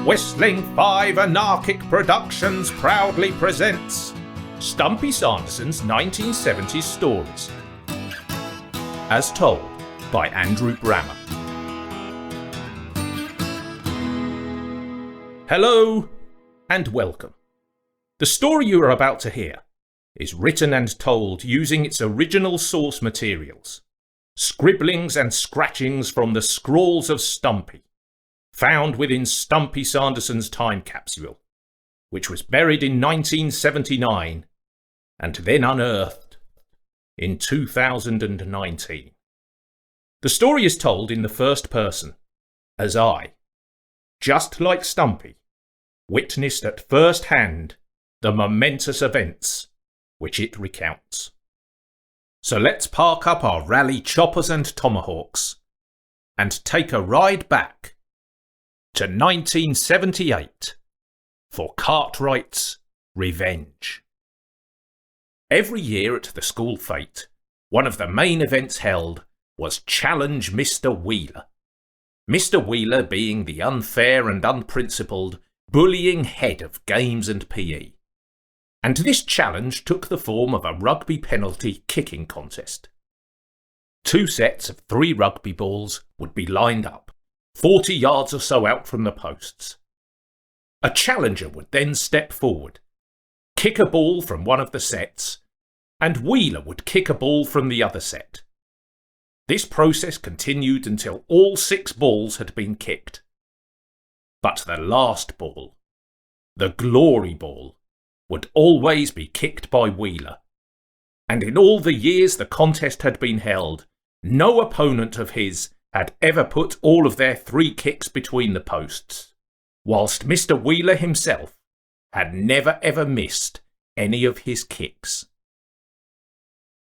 Whistling 5 Anarchic Productions proudly presents Stumpy Sanderson's 1970s stories, as told by Andrew Brammer. Hello and welcome. The story you are about to hear is written and told using its original source materials, scribblings and scratchings from the scrawls of Stumpy, found within Stumpy Sanderson's time capsule, which was buried in 1979 and then unearthed in 2019. The story is told in the first person, as I, just like Stumpy, witnessed at first hand the momentous events which it recounts. So let's park up our rally choppers and tomahawks and take a ride back to 1978 for Cartwright's revenge. Every year at the school fete, one of the main events held was Challenge Mr. Wheeler. Mr. Wheeler being the unfair and unprincipled, bullying head of games and PE. And this challenge took the form of a rugby penalty kicking contest. 2 sets of 3 rugby balls would be lined up, 40 yards or so out from the posts. A challenger would then step forward, kick a ball from one of the sets, and Wheeler would kick a ball from the other set. This process continued until all 6 balls had been kicked. But the last ball, the glory ball, would always be kicked by Wheeler. And in all the years the contest had been held, no opponent of his had ever put all of their 3 kicks between the posts, whilst Mr. Wheeler himself had never ever missed any of his kicks.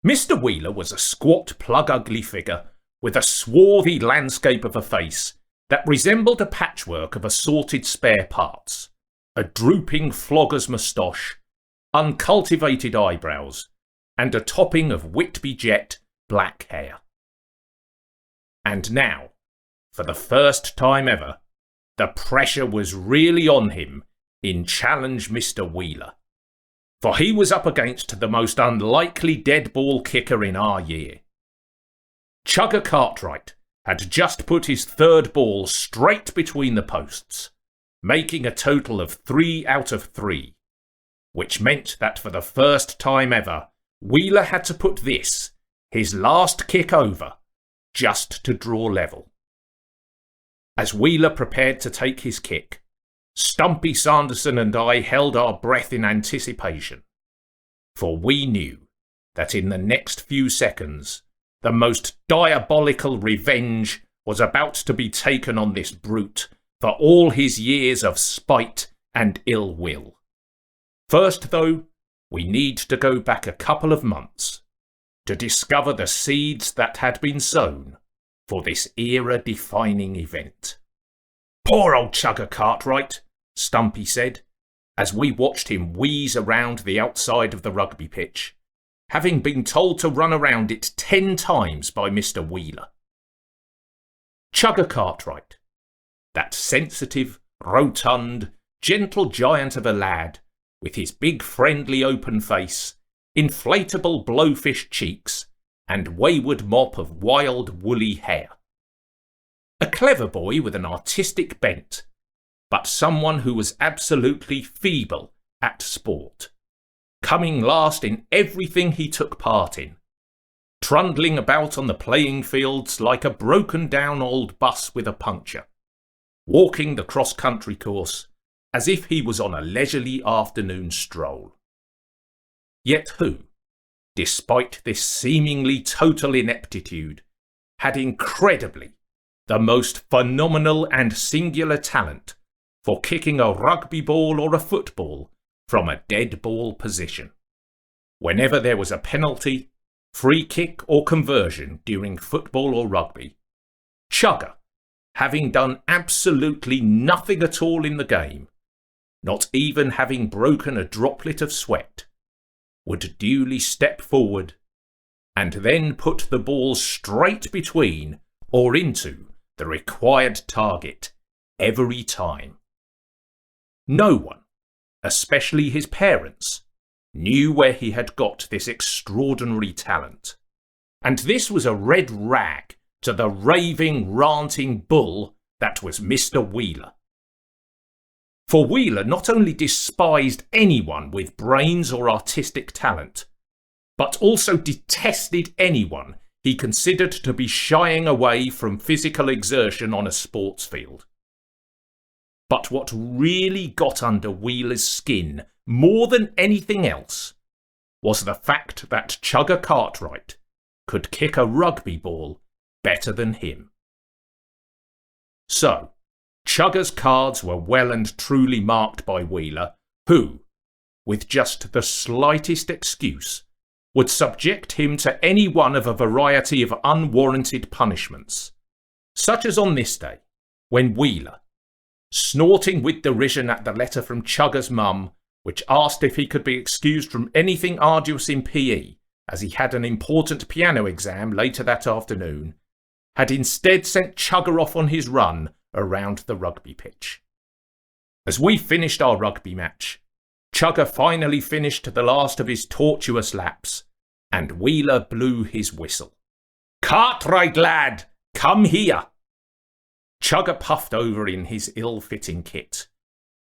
Mr. Wheeler was a squat, plug-ugly figure with a swarthy landscape of a face that resembled a patchwork of assorted spare parts, a drooping flogger's moustache, uncultivated eyebrows, and a topping of Whitby jet black hair. And now, for the first time ever, the pressure was really on him in Challenge Mr. Wheeler, for he was up against the most unlikely dead ball kicker in our year. Chugger Cartwright had just put his 3rd ball straight between the posts, making a total of 3 out of 3, which meant that for the first time ever, Wheeler had to put this, his last kick over, just to draw level. As Wheeler prepared to take his kick, Stumpy Sanderson and I held our breath in anticipation, for we knew that in the next few seconds, the most diabolical revenge was about to be taken on this brute for all his years of spite and ill will. First, though, we need to go back a couple of months to discover the seeds that had been sown for this era-defining event. "Poor old Chugger Cartwright," Stumpy said, as we watched him wheeze around the outside of the rugby pitch, having been told to run around it 10 times by Mr. Wheeler. Chugger Cartwright, that sensitive, rotund, gentle giant of a lad, with his big friendly open face, inflatable blowfish cheeks, and wayward mop of wild woolly hair. A clever boy with an artistic bent, but someone who was absolutely feeble at sport, coming last in everything he took part in, trundling about on the playing fields like a broken down old bus with a puncture, walking the cross-country course as if he was on a leisurely afternoon stroll. Yet who, despite this seemingly total ineptitude, had incredibly the most phenomenal and singular talent for kicking a rugby ball or a football from a dead ball position. Whenever there was a penalty, free kick or conversion during football or rugby, Chugger, having done absolutely nothing at all in the game, not even having broken a droplet of sweat, would duly step forward and then put the ball straight between or into the required target every time. No one, especially his parents, knew where he had got this extraordinary talent. And this was a red rag to the raving, ranting bull that was Mr. Wheeler. For Wheeler not only despised anyone with brains or artistic talent, but also detested anyone he considered to be shying away from physical exertion on a sports field. But what really got under Wheeler's skin more than anything else was the fact that Chugger Cartwright could kick a rugby ball better than him. So, Chugger's cards were well and truly marked by Wheeler, who, with just the slightest excuse, would subject him to any one of a variety of unwarranted punishments, such as on this day, when Wheeler, snorting with derision at the letter from Chugger's mum, which asked if he could be excused from anything arduous in PE, as he had an important piano exam later that afternoon, had instead sent Chugger off on his run around the rugby pitch. As we finished our rugby match, Chugger finally finished the last of his tortuous laps, and Wheeler blew his whistle. "Cartwright, lad, come here!" Chugger puffed over in his ill-fitting kit.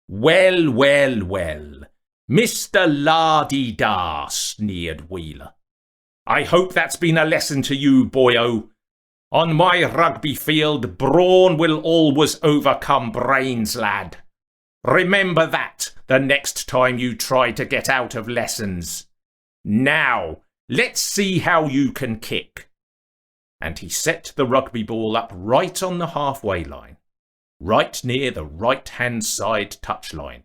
"Well, well, well, Mr. La-dee-da," sneered Wheeler. "I hope that's been a lesson to you, boyo. On my rugby field, brawn will always overcome brains, lad. Remember that the next time you try to get out of lessons. Now, let's see how you can kick." And he set the rugby ball up right on the halfway line, right near the right-hand side touchline.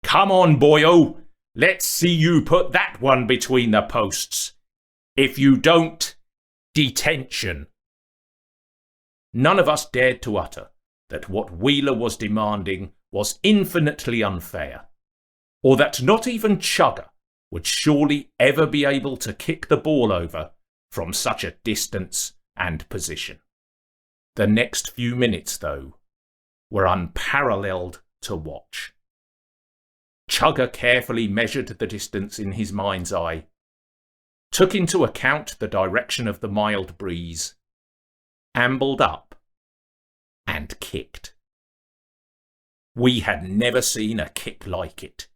"Come on, boyo, let's see you put that one between the posts. If you don't, detention." None of us dared to utter that what Wheeler was demanding was infinitely unfair, or that not even Chugger would surely ever be able to kick the ball over from such a distance and position. The next few minutes, though, were unparalleled to watch. Chugger carefully measured the distance in his mind's eye, took into account the direction of the mild breeze, ambled up, and kicked. We had never seen a kick like it.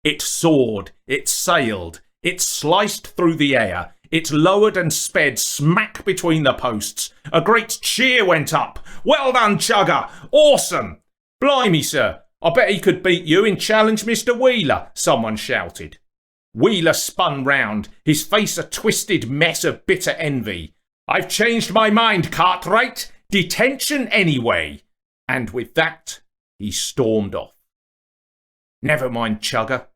It soared, it sailed, it sliced through the air, it lowered and sped smack between the posts. A great cheer went up. "Well done, Chugger! Awesome! Blimey, sir, I bet he could beat you and challenge Mr. Wheeler," someone shouted. Wheeler spun round, his face a twisted mess of bitter envy. "I've changed my mind, Cartwright. Detention anyway." And with that, he stormed off. "Never mind, Chugger,"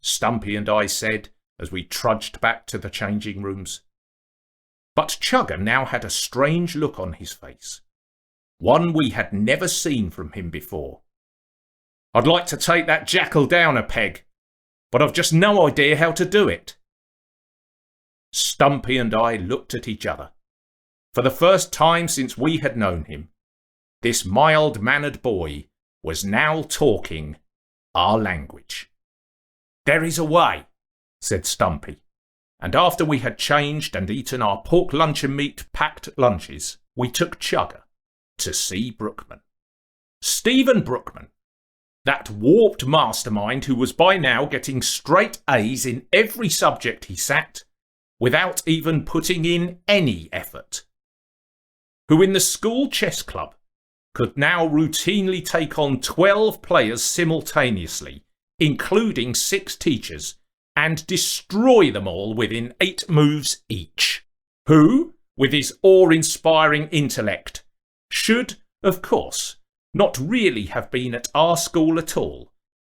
Stumpy and I said as we trudged back to the changing rooms. But Chugger now had a strange look on his face, one we had never seen from him before. "I'd like to take that jackal down a peg, but I've just no idea how to do it." Stumpy and I looked at each other. For the first time since we had known him, this mild-mannered boy was now talking our language. "There is a way," said Stumpy, and after we had changed and eaten our pork lunch and meat-packed lunches, we took Chugger to see Brookman. Stephen Brookman, that warped mastermind who was by now getting straight A's in every subject he sat, without even putting in any effort. Who in the school chess club could now routinely take on 12 players simultaneously, including 6 teachers, and destroy them all within 8 moves each. Who, with his awe-inspiring intellect, should, of course, not really have been at our school at all,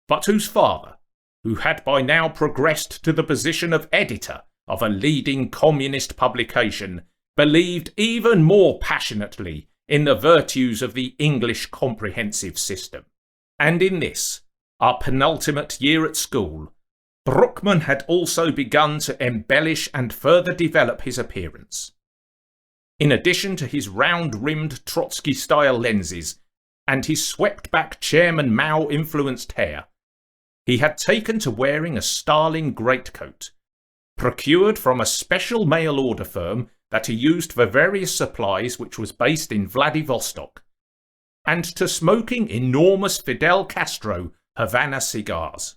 but whose father, who had by now progressed to the position of editor of a leading communist publication, believed even more passionately in the virtues of the English comprehensive system. And in this, our penultimate year at school, Brookman had also begun to embellish and further develop his appearance. In addition to his round-rimmed Trotsky-style lenses and his swept-back Chairman Mao-influenced hair, he had taken to wearing a starling greatcoat, procured from a special mail-order firm that he used for various supplies which was based in Vladivostok, and to smoking enormous Fidel Castro Havana cigars.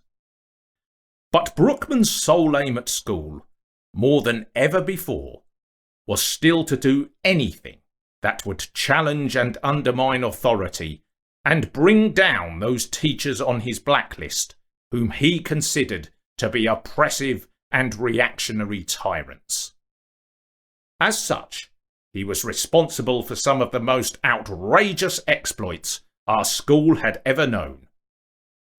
But Brookman's sole aim at school, more than ever before, was still to do anything that would challenge and undermine authority and bring down those teachers on his blacklist whom he considered to be oppressive and reactionary tyrants. As such, he was responsible for some of the most outrageous exploits our school had ever known,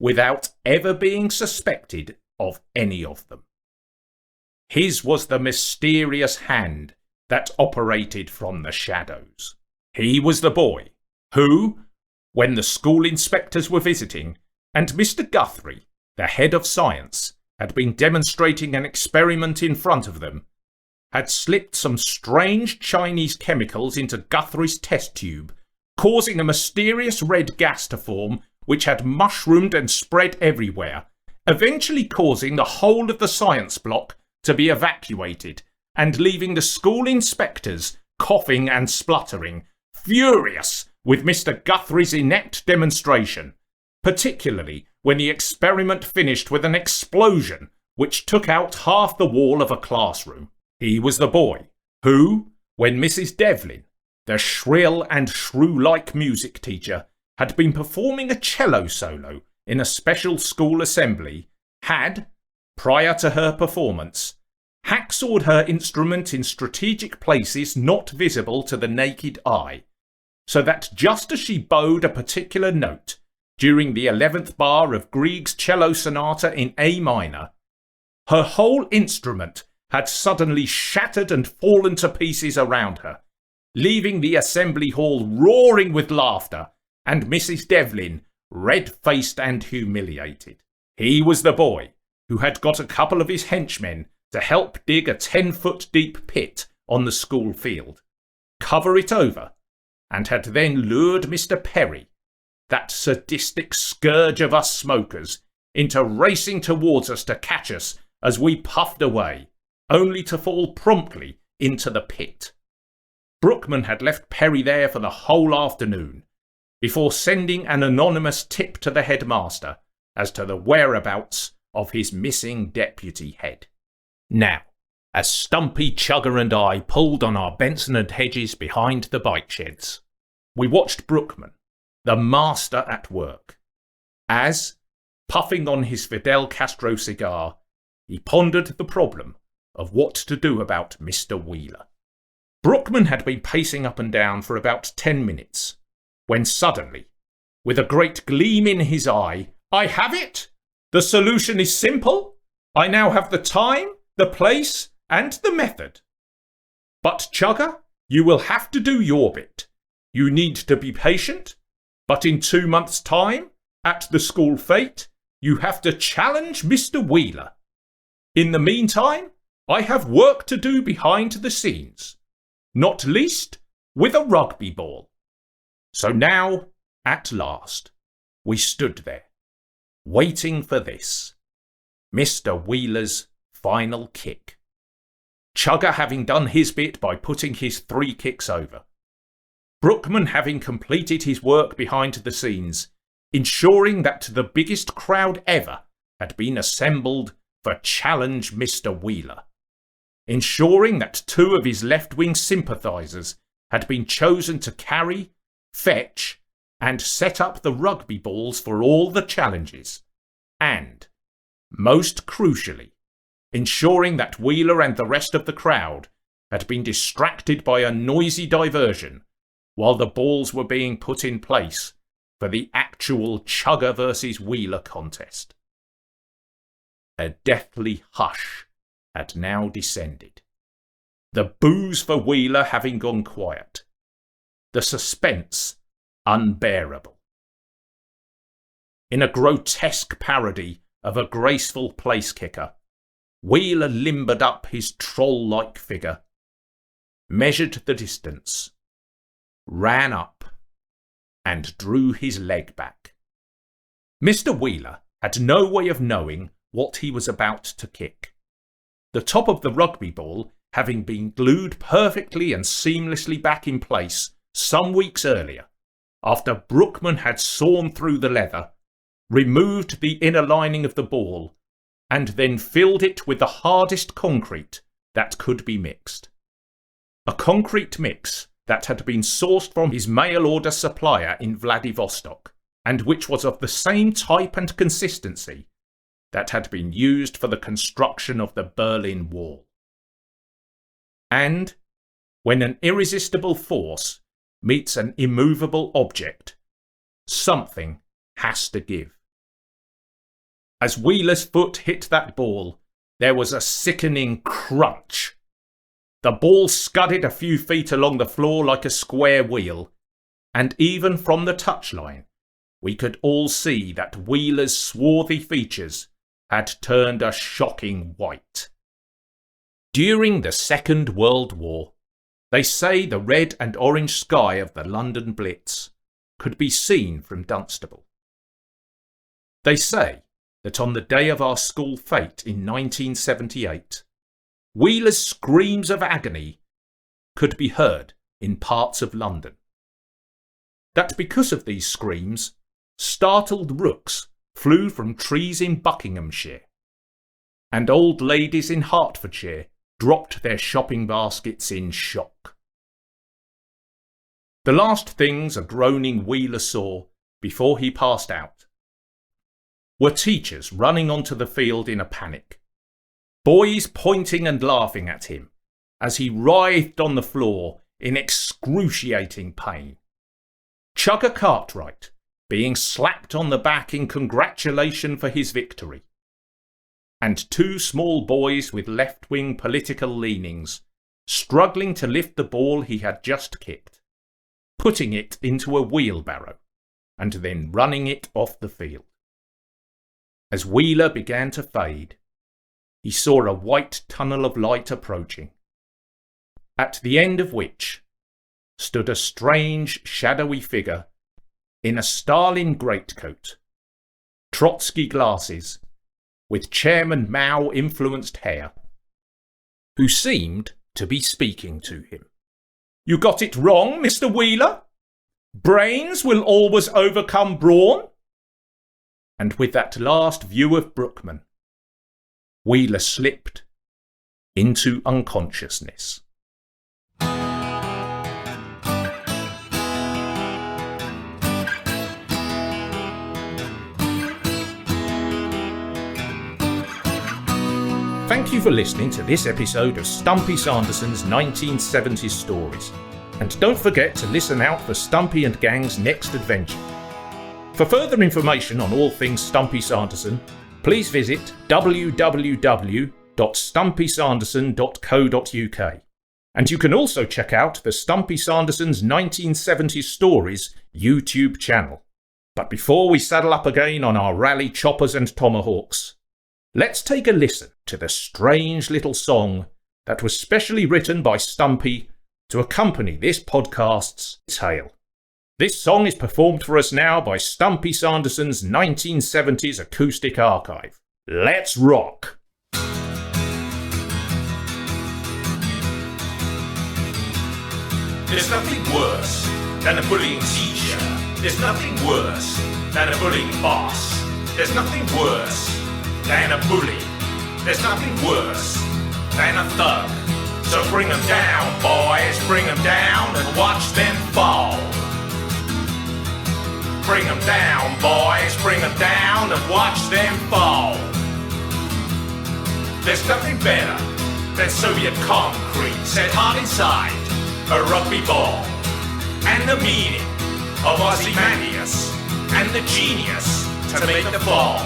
without ever being suspected of any of them. His was the mysterious hand that operated from the shadows. He was the boy who, when the school inspectors were visiting, and Mr. Guthrie, the head of science, had been demonstrating an experiment in front of them, had slipped some strange Chinese chemicals into Guthrie's test tube, causing a mysterious red gas to form which had mushroomed and spread everywhere, eventually causing the whole of the science block to be evacuated and leaving the school inspectors coughing and spluttering, furious with Mr. Guthrie's inept demonstration, particularly when the experiment finished with an explosion which took out half the wall of a classroom. He was the boy who, when Mrs. Devlin, the shrill and shrew-like music teacher, had been performing a cello solo in a special school assembly, had, prior to her performance, hacksawed her instrument in strategic places not visible to the naked eye, so that just as she bowed a particular note during the 11th bar of Grieg's cello sonata in A minor, her whole instrument had suddenly shattered and fallen to pieces around her, leaving the assembly hall roaring with laughter and Mrs. Devlin red-faced and humiliated. He was the boy who had got a couple of his henchmen to help dig a 10-foot deep pit on the school field, cover it over, and had then lured Mr. Perry, that sadistic scourge of us smokers, into racing towards us to catch us as we puffed away, only to fall promptly into the pit. Brookman had left Perry there for the whole afternoon, before sending an anonymous tip to the headmaster as to the whereabouts of his missing deputy head. Now, as Stumpy, Chugger and I pulled on our Benson and Hedges behind the bike sheds, we watched Brookman, the master at work, as, puffing on his Fidel Castro cigar, he pondered the problem of what to do about Mr. Wheeler. Brookman had been pacing up and down for about 10 minutes, when suddenly, with a great gleam in his eye, "I have it! The solution is simple. I now have the time, the place, and the method. But, Chugger, you will have to do your bit. You need to be patient, but in 2 months' time, at the school fete, you have to challenge Mr. Wheeler. In the meantime, I have work to do behind the scenes, not least with a rugby ball." So now, at last, we stood there, waiting for this, Mr. Wheeler's final kick. Chugger having done his bit by putting his 3 kicks over. Brookman having completed his work behind the scenes, ensuring that the biggest crowd ever had been assembled for Challenge Mr. Wheeler. Ensuring that 2 of his left-wing sympathisers had been chosen to carry, fetch, and set up the rugby balls for all the challenges. And, most crucially, ensuring that Wheeler and the rest of the crowd had been distracted by a noisy diversion while the balls were being put in place for the actual Chugger versus Wheeler contest. A deathly hush had now descended, the boos for Wheeler having gone quiet, the suspense unbearable. In a grotesque parody of a graceful place kicker, Wheeler limbered up his troll-like figure, measured the distance, ran up, and drew his leg back. Mr. Wheeler had no way of knowing what he was about to kick. The top of the rugby ball having been glued perfectly and seamlessly back in place some weeks earlier, after Brookman had sawn through the leather, removed the inner lining of the ball, and then filled it with the hardest concrete that could be mixed. A concrete mix that had been sourced from his mail-order supplier in Vladivostok, and which was of the same type and consistency that had been used for the construction of the Berlin Wall. And when an irresistible force meets an immovable object, something has to give. As Wheeler's foot hit that ball, there was a sickening crunch. The ball scudded a few feet along the floor like a square wheel, and even from the touchline, we could all see that Wheeler's swarthy features had turned a shocking white. During the Second World War, they say the red and orange sky of the London Blitz could be seen from Dunstable. They say that on the day of our school fete in 1978, Wheeler's screams of agony could be heard in parts of London. That because of these screams, startled rooks flew from trees in Buckinghamshire, and old ladies in Hertfordshire dropped their shopping baskets in shock. The last things a groaning Wheeler saw before he passed out were teachers running onto the field in a panic, boys pointing and laughing at him as he writhed on the floor in excruciating pain, Chugger Cartwright being slapped on the back in congratulation for his victory, and two small boys with left-wing political leanings struggling to lift the ball he had just kicked, putting it into a wheelbarrow, and then running it off the field. As Wheeler began to fade, he saw a white tunnel of light approaching, at the end of which stood a strange, shadowy figure in a Stalin greatcoat, Trotsky glasses, with Chairman Mao-influenced hair, who seemed to be speaking to him. "You got it wrong, Mr. Wheeler? Brains will always overcome brawn?" And with that last view of Brookman, Wheeler slipped into unconsciousness. Thank you for listening to this episode of Stumpy Sanderson's 1970s Stories. And don't forget to listen out for Stumpy and Gang's next adventure. For further information on all things Stumpy Sanderson, please visit www.stumpysanderson.co.uk. And you can also check out the Stumpy Sanderson's 1970s Stories YouTube channel. But before we saddle up again on our rally choppers and tomahawks, let's take a listen to the strange little song that was specially written by Stumpy to accompany this podcast's tale. This song is performed for us now by Stumpy Sanderson's 1970s acoustic archive. Let's rock! There's nothing worse than a bullying teacher. There's nothing worse than a bullying boss. There's nothing worse than a bully. There's nothing worse than a thug. So bring them down, boys, bring them down and watch them fall. Bring them down, boys, bring them down and watch them fall. There's nothing better than Soviet concrete set hard inside a rugby ball. And the meaning of Ozymandias and the genius to make the fall.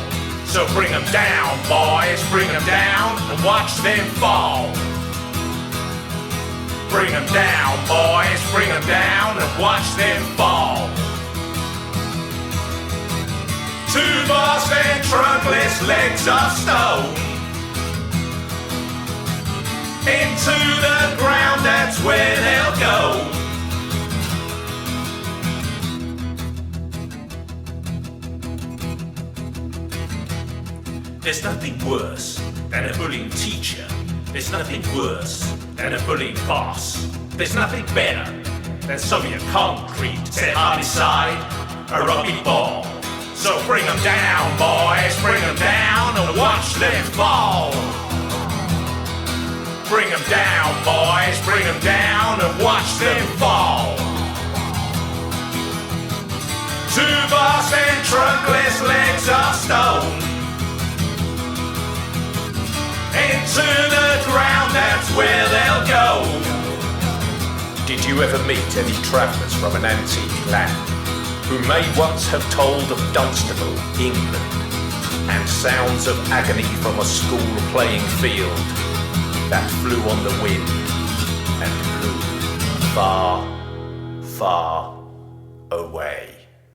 So bring them down, boys, bring them down and watch them fall. Bring them down, boys, bring them down and watch them fall. Two bars and trunkless legs of stone. Into the ground, that's where they'll go. There's nothing worse than a bullying teacher. There's nothing worse than a bullying boss. There's nothing better than Soviet concrete set hard inside a rugby ball. So bring 'em down, boys, bring 'em down and watch them fall. Bring 'em down, boys, bring 'em down and watch them fall. Two vast and trunkless legs of stone. Into the ground, that's where they'll go. Did you ever meet any travellers from an antique land who may once have told of Dunstable, England, and sounds of agony from a school playing field that flew on the wind and blew far, far away?